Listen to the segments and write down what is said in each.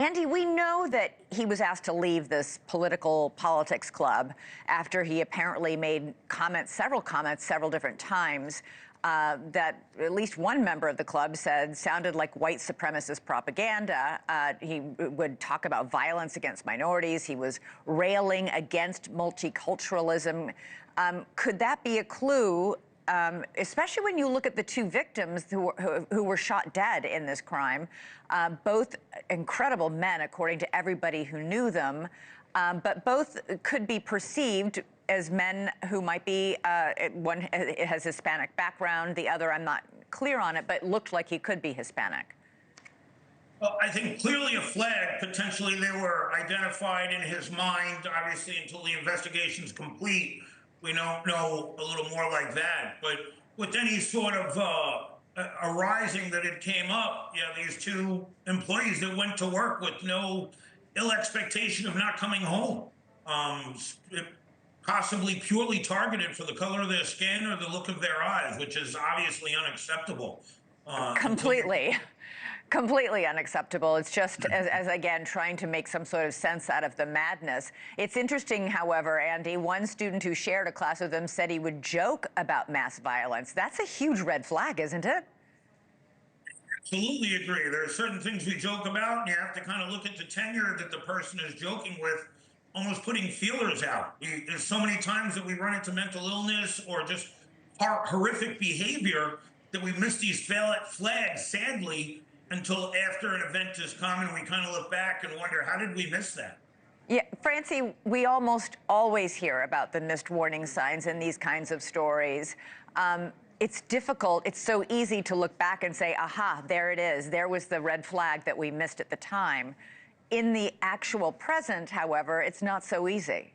Andy, we know that he was asked to leave this politics club after he apparently made several comments, several different times that at least one member of the club said sounded like white supremacist propaganda. He would talk about violence against minorities. He was railing against multiculturalism. Could that be a clue? Especially when you look at the two victims who were shot dead in this crime, both incredible men, according to everybody who knew them, but both could be perceived as men who might be, one has Hispanic background, the other, I'm not clear on it, but looked like he could be Hispanic. Well, I think clearly a flag. Potentially they were identified in his mind, obviously, until the investigation's complete. We don't know a little more like that. But with any sort of arising that it came up, these two employees that went to work with no ill expectation of not coming home, possibly purely targeted for the color of their skin or the look of their eyes, which is obviously unacceptable. Completely unacceptable. It's just, as again, trying to make some sort of sense out of the madness. It's interesting, however, Andy, one student who shared a class with him said he would joke about mass violence. That's a huge red flag, isn't it? Absolutely agree. There are certain things we joke about, and you have to kind of look at the tenure that the person is joking with, almost putting feelers out. There's so many times that we run into mental illness or just horrific behavior that we miss these flags, sadly, until after an event has come and we kind of look back and wonder, how did we miss that? Yeah, Francey, we almost always hear about the missed warning signs in these kinds of stories. It's difficult. It's so easy to look back and say, aha, there it is. There was the red flag that we missed at the time. In the actual present, however, it's not so easy.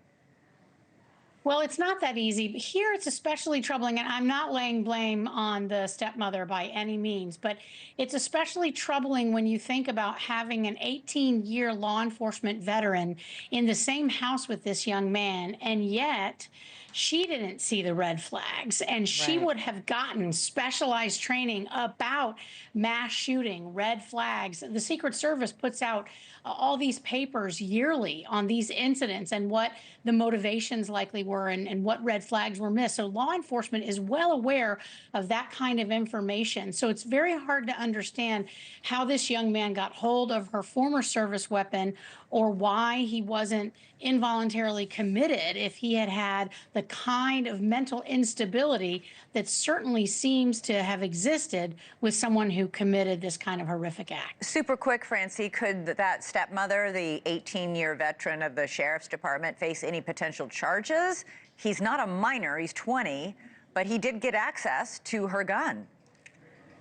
Well, it's not that easy. But here it's especially troubling, and I'm not laying blame on the stepmother by any means, but it's especially troubling when you think about having an 18-year law enforcement veteran in the same house with this young man, and yet she didn't see the red flags, and she would have gotten specialized training about mass shooting, red flags. The Secret Service puts out all these papers yearly on these incidents and what the motivations likely were and what red flags were missed. So law enforcement is well aware of that kind of information. So it's very hard to understand how this young man got hold of her former service weapon or why he wasn't involuntarily committed if he had had the kind of mental instability that certainly seems to have existed with someone who committed this kind of horrific act. Super quick, Francey, could that stepmother, the 18-year veteran of the sheriff's department, face any potential charges? He's not a minor, he's 20, but he did get access to her gun.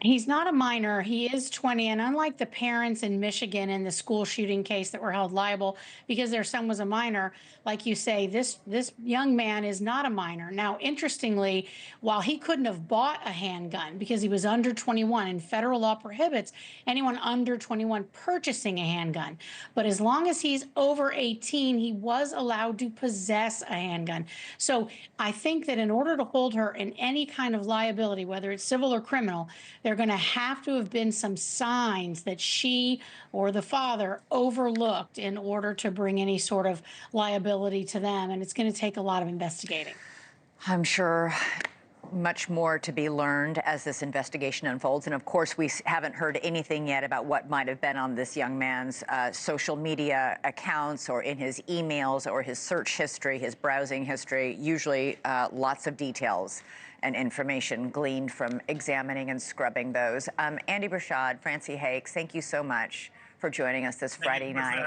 He's not a minor. He is 20. And unlike the parents in Michigan in the school shooting case that were held liable because their son was a minor, like you say, this young man is not a minor. Now, interestingly, while he couldn't have bought a handgun because he was under 21 and federal law prohibits anyone under 21 purchasing a handgun, but as long as he's over 18, he was allowed to possess a handgun. So I think that in order to hold her in any kind of liability, whether it's civil or criminal, there are going to have been some signs that she or the father overlooked in order to bring any sort of liability to them. And it's going to take a lot of investigating. I'm sure much more to be learned as this investigation unfolds. And of course, we haven't heard anything yet about what might have been on this young man's social media accounts or in his emails or his search history, his browsing history, usually lots of details and information gleaned from examining and scrubbing those. Andy Bershad, Francey Hakes, thank you so much for joining us this Friday night.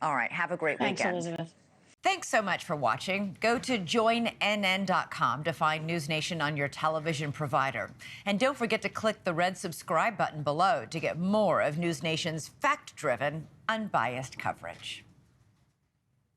All right, have a great weekend. Thanks, Elizabeth. Thanks so much for watching. Go to joinnn.com to find NewsNation on your television provider. And don't forget to click the red subscribe button below to get more of NewsNation's fact-driven, unbiased coverage.